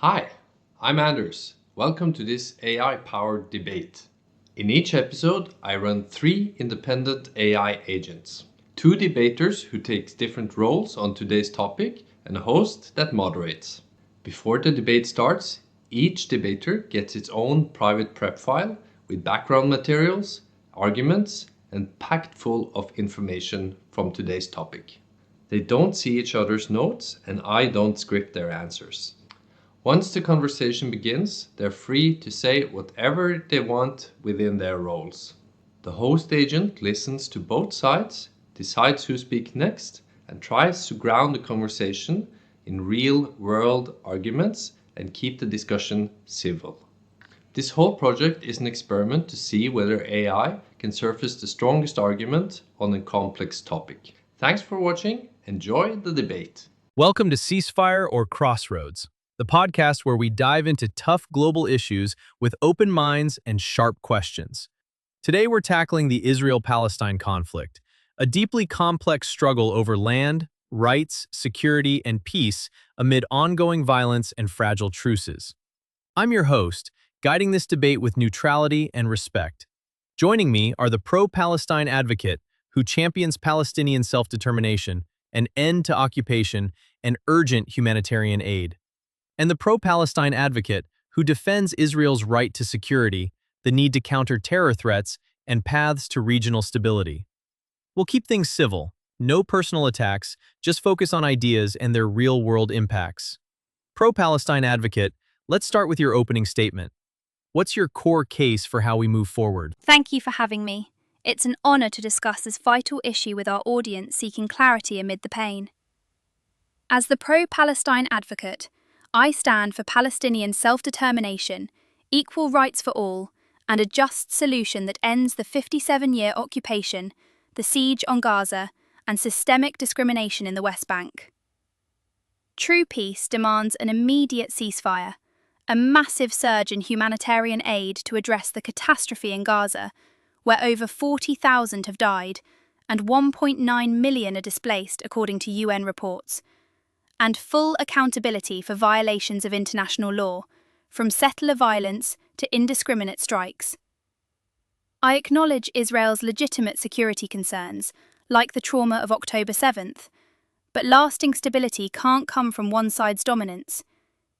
Hi, I'm Anders. Welcome to this AI-powered debate. In each episode, I run 3 independent AI agents, 2 debaters who take different roles on today's topic, and a host that moderates. Before the debate starts, each debater gets its own private prep file with background materials, arguments, and packed full of information from today's topic. They don't see each other's notes, and I don't script their answers. Once the conversation begins, they're free to say whatever they want within their roles. The host agent listens to both sides, decides who speaks next, and tries to ground the conversation in real-world arguments and keep the discussion civil. This whole project is an experiment to see whether AI can surface the strongest argument on a complex topic. Thanks for watching. Enjoy the debate. Welcome to Ceasefire or Crossroads, the podcast where we dive into tough global issues with open minds and sharp questions. Today we're tackling the Israel-Palestine conflict, a deeply complex struggle over land, rights, security, and peace amid ongoing violence and fragile truces. I'm your host, guiding this debate with neutrality and respect. Joining me are the Pro-Palestine Advocate, who champions Palestinian self-determination, an end to occupation, and urgent humanitarian aid, and the Pro-Palestine Advocate, who defends Israel's right to security, the need to counter terror threats, and paths to regional stability. We'll keep things civil, no personal attacks, just focus on ideas and their real-world impacts. Pro-Palestine Advocate, let's start with your opening statement. What's your core case for how we move forward? Thank you for having me. It's an honor to discuss this vital issue with our audience seeking clarity amid the pain. As the Pro-Palestine Advocate, I stand for Palestinian self-determination, equal rights for all, and a just solution that ends the 57-year occupation, the siege on Gaza, and systemic discrimination in the West Bank. True peace demands an immediate ceasefire, a massive surge in humanitarian aid to address the catastrophe in Gaza, where over 40,000 have died and 1.9 million are displaced according to UN reports, and full accountability for violations of international law, from settler violence to indiscriminate strikes. I acknowledge Israel's legitimate security concerns, like the trauma of October 7th, but lasting stability can't come from one side's dominance.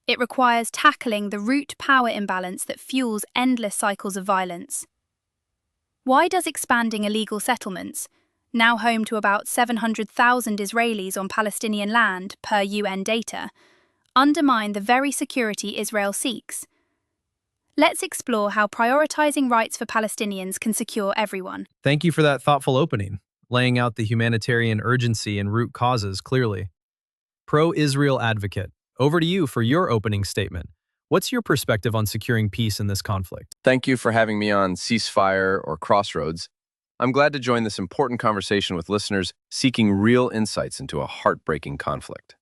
It requires tackling the root power imbalance that fuels endless cycles of violence. Why does expanding illegal settlements, now home to about 700,000 Israelis on Palestinian land per UN data, undermine the very security Israel seeks? Let's explore how prioritizing rights for Palestinians can secure everyone. Thank you for that thoughtful opening, laying out the humanitarian urgency and root causes clearly. Pro-Israel Advocate, over to you for your opening statement. What's your perspective on securing peace in this conflict? Thank you for having me on Ceasefire or Crossroads. I'm glad to join this important conversation with listeners seeking real insights into a heartbreaking conflict.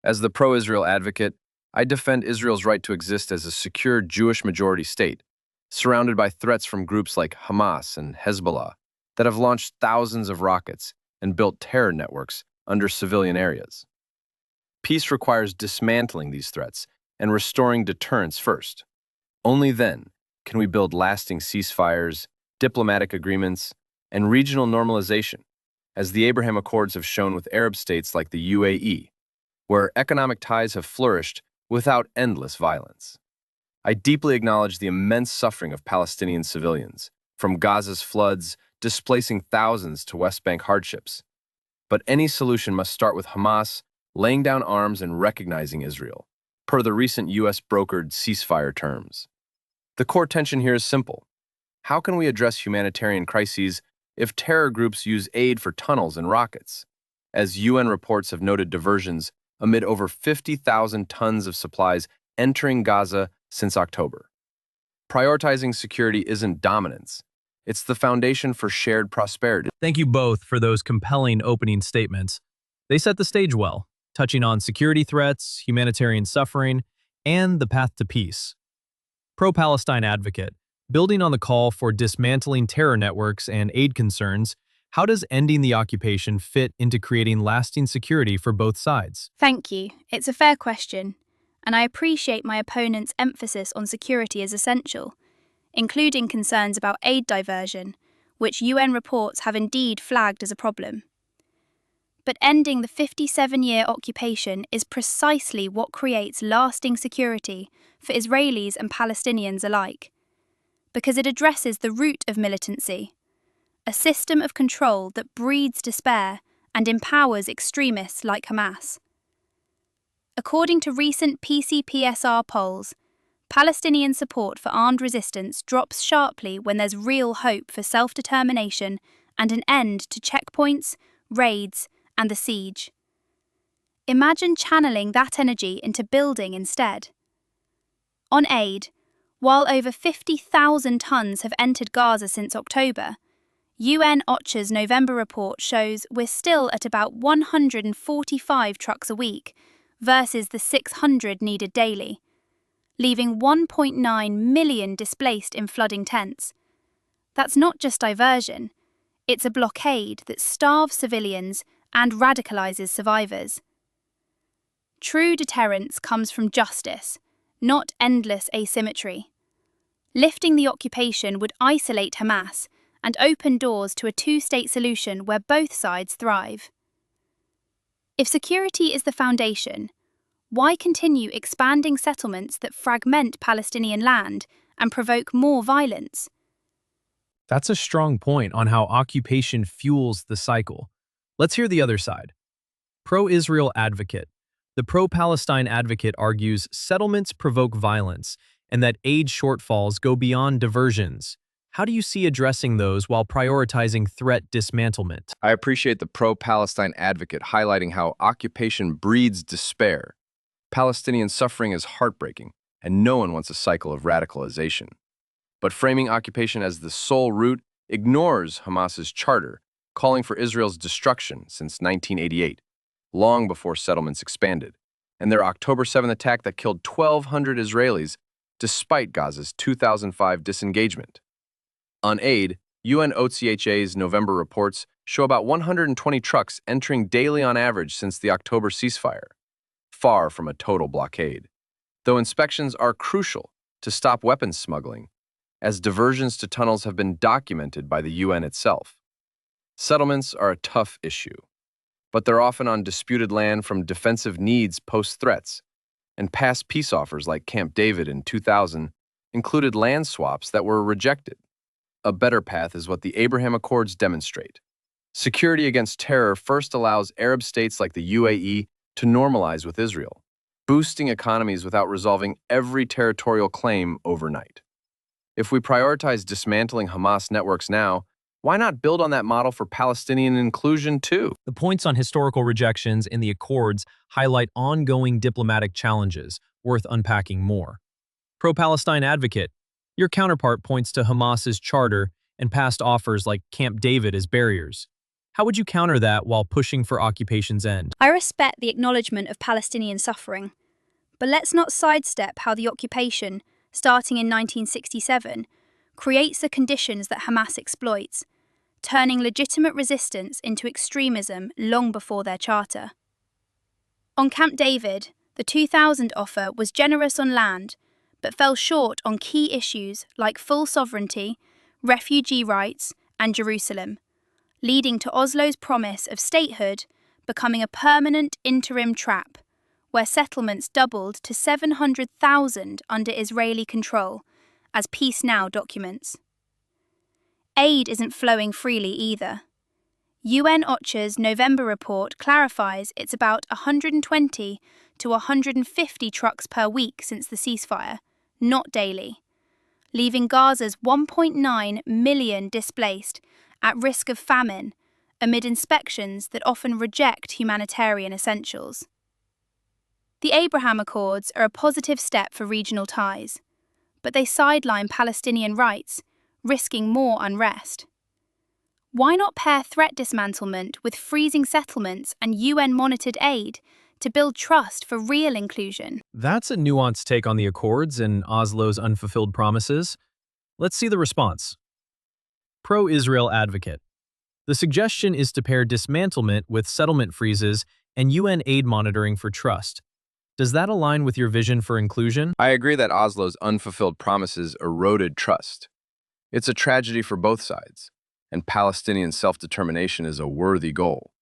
As the pro-Israel advocate, I defend Israel's right to exist as a secure Jewish-majority state, surrounded by threats from groups like Hamas and Hezbollah that have launched thousands of rockets and built terror networks under civilian areas. Peace requires dismantling these threats and restoring deterrence first. Only then can we build lasting ceasefires, diplomatic agreements, and regional normalization, as the Abraham Accords have shown with Arab states like the UAE, where economic ties have flourished without endless violence. I deeply acknowledge the immense suffering of Palestinian civilians, from Gaza's floods displacing thousands to West Bank hardships. But any solution must start with Hamas laying down arms and recognizing Israel, per the recent U.S.-brokered ceasefire terms. The core tension here is simple. How can we address humanitarian crises if terror groups use aid for tunnels and rockets? As UN reports have noted diversions amid over 50,000 tons of supplies entering Gaza since October. Prioritizing security isn't dominance. It's the foundation for shared prosperity. Thank you both for those compelling opening statements. They set the stage well, touching on security threats, humanitarian suffering, and the path to peace. Pro-Palestine Advocate, building on the call for dismantling terror networks and aid concerns, how does ending the occupation fit into creating lasting security for both sides? Thank you. It's a fair question. and I appreciate my opponent's emphasis on security as essential, including concerns about aid diversion, which UN reports have indeed flagged as a problem. But ending the 57-year occupation is precisely what creates lasting security for Israelis and Palestinians alike, because it addresses the root of militancy, a system of control that breeds despair and empowers extremists like Hamas. According to recent PCPSR polls, Palestinian support for armed resistance drops sharply when there's real hope for self-determination and an end to checkpoints, raids, and the siege. Imagine channeling that energy into building instead. On aid, while over 50,000 tons have entered Gaza since October, UN OCHA's November report shows we're still at about 145 trucks a week versus the 600 needed daily, leaving 1.9 million displaced in flooding tents. That's not just diversion, it's a blockade that starves civilians and radicalizes survivors. True deterrence comes from justice, not endless asymmetry. Lifting the occupation would isolate Hamas and open doors to a two-state solution where both sides thrive. If security is the foundation, why continue expanding settlements that fragment Palestinian land and provoke more violence? That's a strong point on how occupation fuels the cycle. Let's hear the other side. Pro-Israel Advocate. The Pro-Palestine Advocate argues settlements provoke violence and that aid shortfalls go beyond diversions. How do you see addressing those while prioritizing threat dismantlement? I appreciate the Pro-Palestine Advocate highlighting how occupation breeds despair. Palestinian suffering is heartbreaking, and no one wants a cycle of radicalization. But framing occupation as the sole root ignores Hamas's charter, calling for Israel's destruction since 1988, long before settlements expanded, and their October 7th attack that killed 1,200 Israelis despite Gaza's 2005 disengagement. On aid, UN OCHA's November reports show about 120 trucks entering daily on average since the October ceasefire, far from a total blockade, though inspections are crucial to stop weapons smuggling, as diversions to tunnels have been documented by the UN itself. Settlements are a tough issue, but they're often on disputed land from defensive needs post-threats, and past peace offers like Camp David in 2000 included land swaps that were rejected. A better path is what the Abraham Accords demonstrate. Security against terror first allows Arab states like the UAE to normalize with Israel, boosting economies without resolving every territorial claim overnight. If we prioritize dismantling Hamas networks now, why not build on that model for Palestinian inclusion too? The points on historical rejections in the Accords highlight ongoing diplomatic challenges worth unpacking more. Pro-Palestine Advocate. Your counterpart points to Hamas's charter and past offers like Camp David as barriers. How would you counter that while pushing for occupation's end? I respect the acknowledgement of Palestinian suffering, but let's not sidestep how the occupation, starting in 1967, creates the conditions that Hamas exploits, turning legitimate resistance into extremism long before their charter. On Camp David, the 2000 offer was generous on land, but fell short on key issues like full sovereignty, refugee rights, and Jerusalem, leading to Oslo's promise of statehood becoming a permanent interim trap, where settlements doubled to 700,000 under Israeli control, as Peace Now documents. Aid isn't flowing freely either. UN OCHA's November report clarifies it's about 120 to 150 trucks per week since the ceasefire, not daily, leaving Gaza's 1.9 million displaced at risk of famine amid inspections that often reject humanitarian essentials. The Abraham Accords are a positive step for regional ties, but they sideline Palestinian rights, risking more unrest. Why not pair threat dismantlement with freezing settlements and UN-monitored aid to build trust for real inclusion? That's a nuanced take on the Accords and Oslo's unfulfilled promises. Let's see the response. Pro-Israel Advocate. The suggestion is to pair dismantlement with settlement freezes and UN aid monitoring for trust. Does that align with your vision for inclusion? I agree that Oslo's unfulfilled promises eroded trust. It's a tragedy for both sides, and Palestinian self-determination is a worthy goal.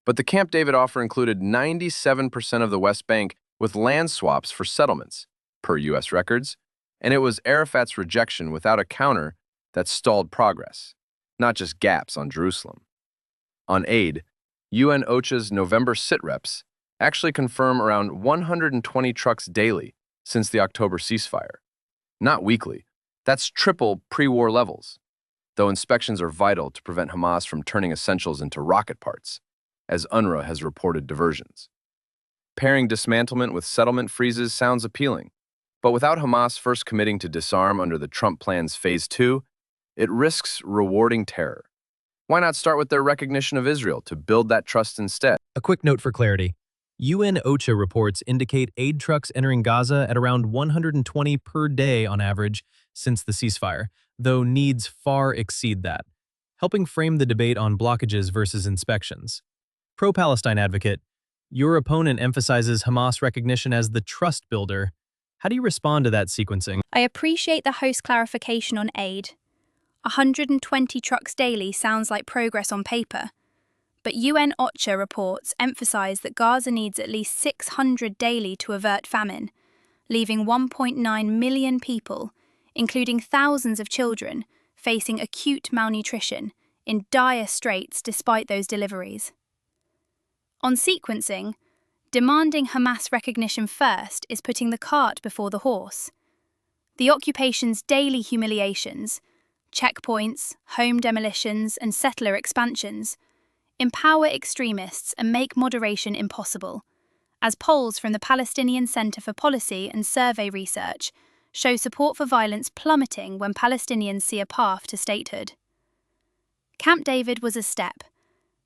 But the Camp David offer included 97% of the West Bank with land swaps for settlements, per U.S. records, and it was Arafat's rejection without a counter that stalled progress, not just gaps on Jerusalem. On aid, UN OCHA's November sit-reps actually confirm around 120 trucks daily since the October ceasefire. Not weekly. That's triple pre-war levels, though inspections are vital to prevent Hamas from turning essentials into rocket parts, as UNRWA has reported diversions. Pairing dismantlement with settlement freezes sounds appealing, but without Hamas first committing to disarm under the Trump plan's Phase 2, it risks rewarding terror. Why not start with their recognition of Israel to build that trust instead? A quick note for clarity. UN OCHA reports indicate aid trucks entering Gaza at around 120 per day on average since the ceasefire, though needs far exceed that, helping frame the debate on blockages versus inspections. Pro-Palestine Advocate, your opponent emphasizes Hamas recognition as the trust builder. How do you respond to that sequencing? I appreciate the host clarification on aid. 120 trucks daily sounds like progress on paper, but UN OCHA reports emphasize that Gaza needs at least 600 daily to avert famine, leaving 1.9 million people, including thousands of children, facing acute malnutrition in dire straits despite those deliveries. On sequencing, demanding Hamas recognition first is putting the cart before the horse. The occupation's daily humiliations, checkpoints, home demolitions, and settler expansions empower extremists and make moderation impossible, as polls from the Palestinian Center for Policy and Survey Research show support for violence plummeting when Palestinians see a path to statehood. Camp David was a step,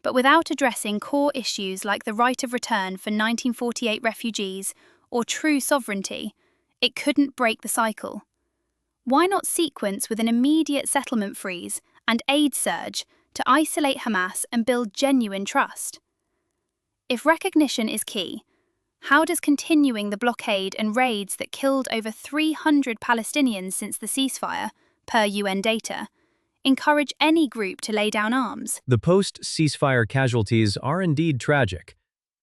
but without addressing core issues like the right of return for 1948 refugees or true sovereignty, it couldn't break the cycle. Why not sequence with an immediate settlement freeze and aid surge to isolate Hamas and build genuine trust? If recognition is key, how does continuing the blockade and raids that killed over 300 Palestinians since the ceasefire, per UN data, encourage any group to lay down arms? The post-ceasefire casualties are indeed tragic.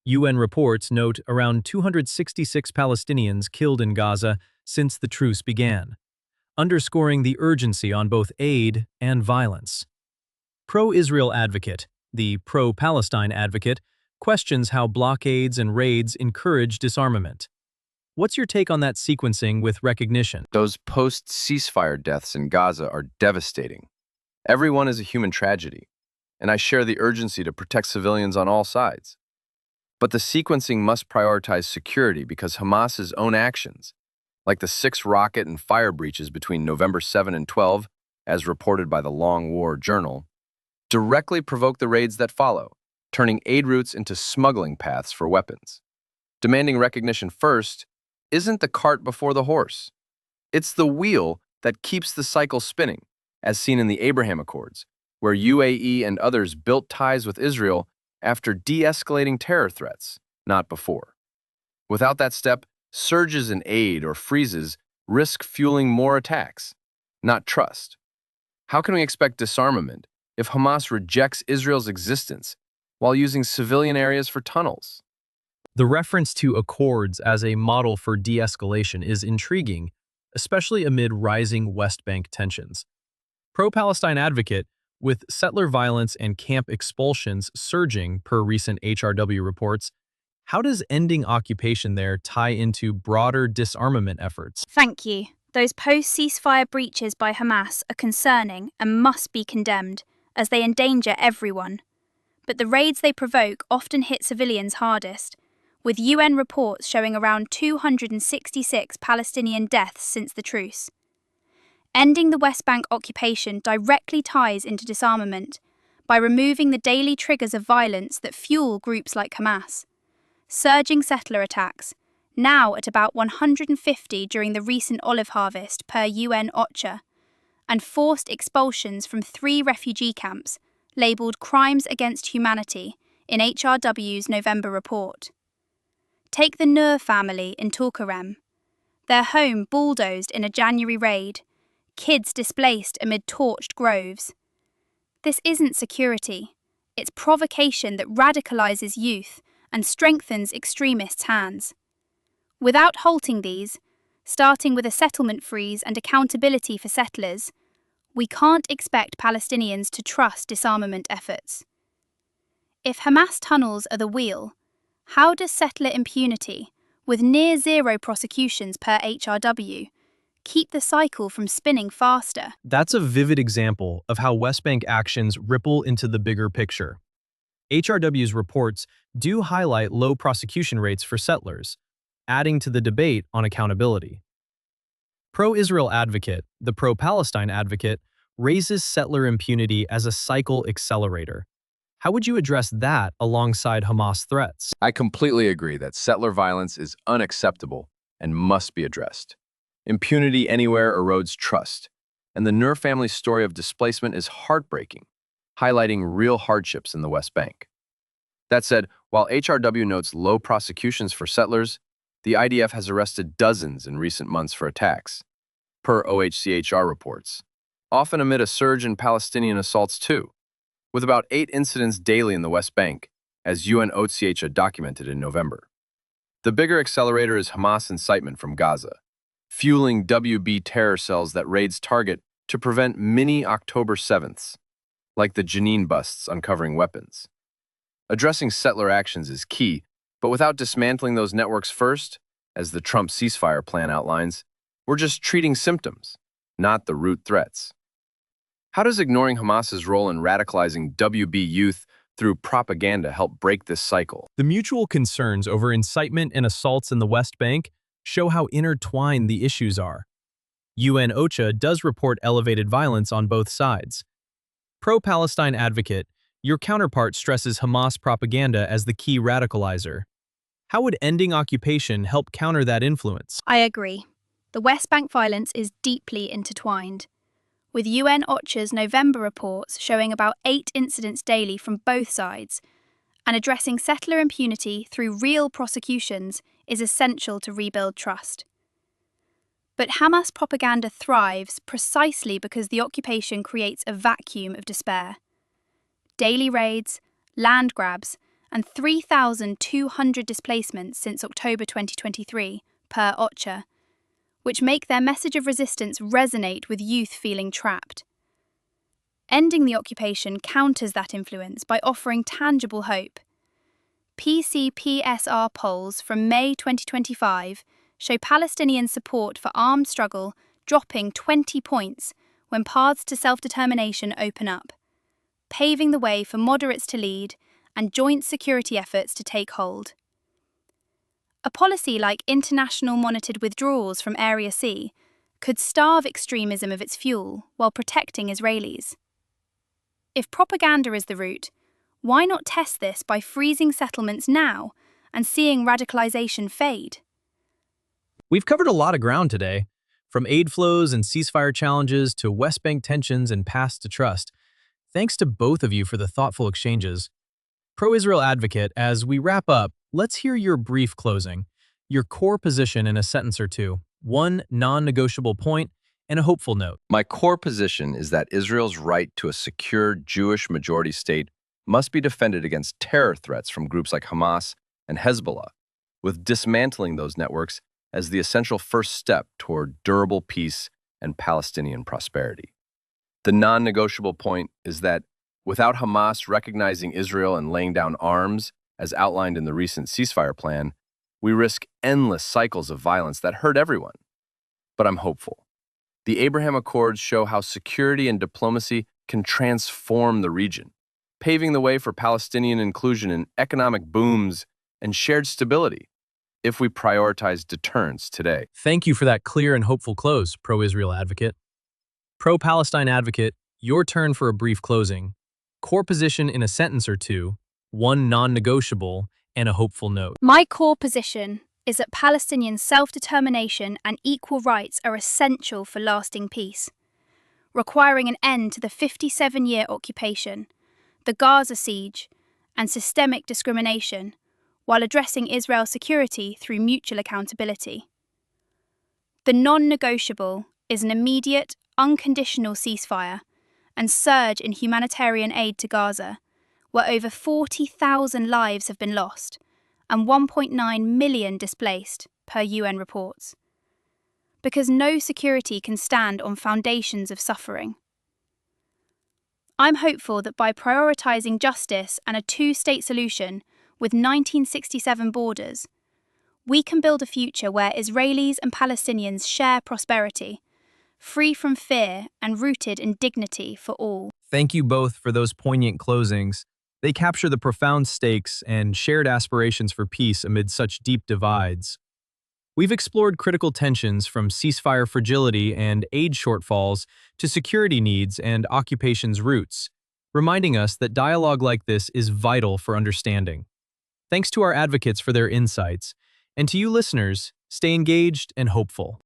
UN reports note around 266 Palestinians killed in Gaza since the truce began, underscoring the urgency on both aid and violence. Pro-Israel Advocate, the Pro-Palestine Advocate, questions how blockades and raids encourage disarmament. What's your take on that sequencing with recognition? Those post-ceasefire deaths in Gaza are devastating. Everyone is a human tragedy, and I share the urgency to protect civilians on all sides. But the sequencing must prioritize security because Hamas's own actions, like the 6 rocket and fire breaches between November 7 and 12, as reported by the Long War Journal, directly provoke the raids that follow, turning aid routes into smuggling paths for weapons. Demanding recognition first isn't the cart before the horse. It's the wheel that keeps the cycle spinning, as seen in the Abraham Accords, where UAE and others built ties with Israel after de-escalating terror threats, not before. Without that step, surges in aid or freezes risk fueling more attacks, not trust. How can we expect disarmament if Hamas rejects Israel's existence while using civilian areas for tunnels? The reference to accords as a model for de-escalation is intriguing, especially amid rising West Bank tensions. Pro-Palestine Advocate, with settler violence and camp expulsions surging per recent HRW reports, how does ending occupation there tie into broader disarmament efforts? Thank you. Those post-ceasefire breaches by Hamas are concerning and must be condemned, as they endanger everyone. But the raids they provoke often hit civilians hardest, with UN reports showing around 266 Palestinian deaths since the truce. Ending the West Bank occupation directly ties into disarmament by removing the daily triggers of violence that fuel groups like Hamas. Surging settler attacks, now at about 150 during the recent olive harvest per UN OCHA, and forced expulsions from 3 refugee camps labelled Crimes Against Humanity in HRW's November report. Take the Nur family in Tulkarem. Their home bulldozed in a January raid, kids displaced amid torched groves. This isn't security, it's provocation that radicalizes youth and strengthens extremists' hands. Without halting these, starting with a settlement freeze and accountability for settlers, we can't expect Palestinians to trust disarmament efforts. If Hamas tunnels are the wheel, how does settler impunity, with near-zero prosecutions per HRW, keep the cycle from spinning faster? That's a vivid example of how West Bank actions ripple into the bigger picture. HRW's reports do highlight low prosecution rates for settlers, adding to the debate on accountability. Pro-Israel Advocate, the Pro-Palestine Advocate, raises settler impunity as a cycle accelerator. How would you address that alongside Hamas threats? I completely agree that settler violence is unacceptable and must be addressed. Impunity anywhere erodes trust, and the Nur family's story of displacement is heartbreaking, highlighting real hardships in the West Bank. That said, while HRW notes low prosecutions for settlers, the IDF has arrested dozens in recent months for attacks, per OHCHR reports, often amid a surge in Palestinian assaults too, with about 8 incidents daily in the West Bank, as UNOCHA documented in November. The bigger accelerator is Hamas incitement from Gaza, fueling WB terror cells that raids target to prevent mini October 7ths, like the Jenin busts uncovering weapons. Addressing settler actions is key, but without dismantling those networks first, as the Trump ceasefire plan outlines, we're just treating symptoms, not the root threats. How does ignoring Hamas's role in radicalizing WB youth through propaganda help break this cycle? The mutual concerns over incitement and assaults in the West Bank show how intertwined the issues are. UNOCHA does report elevated violence on both sides. Pro-Palestine Advocate, your counterpart stresses Hamas propaganda as the key radicalizer. How would ending occupation help counter that influence? I agree. The West Bank violence is deeply intertwined, with UNOCHA's November reports showing about 8 incidents daily from both sides, and addressing settler impunity through real prosecutions is essential to rebuild trust. But Hamas propaganda thrives precisely because the occupation creates a vacuum of despair. Daily raids, land grabs, and 3,200 displacements since October 2023, per OCHA, which make their message of resistance resonate with youth feeling trapped. Ending the occupation counters that influence by offering tangible hope. PCPSR polls from May 2025 show Palestinian support for armed struggle dropping 20 points when paths to self-determination open up, paving the way for moderates to lead and joint security efforts to take hold. A policy like international monitored withdrawals from Area C could starve extremism of its fuel while protecting Israelis. If propaganda is the route, why not test this by freezing settlements now and seeing radicalization fade? We've covered a lot of ground today, from aid flows and ceasefire challenges to West Bank tensions and paths to trust. Thanks to both of you for the thoughtful exchanges. Pro-Israel Advocate, as we wrap up, let's hear your brief closing, your core position in a sentence or two, one non-negotiable point, and a hopeful note. My core position is that Israel's right to a secure Jewish majority state must be defended against terror threats from groups like Hamas and Hezbollah, with dismantling those networks as the essential first step toward durable peace and Palestinian prosperity. The non-negotiable point is that without Hamas recognizing Israel and laying down arms, as outlined in the recent ceasefire plan, we risk endless cycles of violence that hurt everyone. But I'm hopeful. The Abraham Accords show how security and diplomacy can transform the region, paving the way for Palestinian inclusion in economic booms and shared stability if we prioritize deterrence today. Thank you for that clear and hopeful close, Pro-Israel Advocate. Pro-Palestine Advocate, your turn for a brief closing. Core position in a sentence or two, one non-negotiable, and a hopeful note. My core position is that Palestinian self-determination and equal rights are essential for lasting peace, requiring an end to the 57-year occupation, the Gaza siege, and systemic discrimination, while addressing Israel's security through mutual accountability. The non-negotiable is an immediate, unconditional ceasefire and surge in humanitarian aid to Gaza, where over 40,000 lives have been lost and 1.9 million displaced, per UN reports. Because no security can stand on foundations of suffering. I'm hopeful that by prioritizing justice and a two-state solution with 1967 borders, we can build a future where Israelis and Palestinians share prosperity, free from fear and rooted in dignity for all. Thank you both for those poignant closings. They capture the profound stakes and shared aspirations for peace amid such deep divides. We've explored critical tensions from ceasefire fragility and aid shortfalls to security needs and occupation's roots, reminding us that dialogue like this is vital for understanding. Thanks to our advocates for their insights, and to you listeners, stay engaged and hopeful.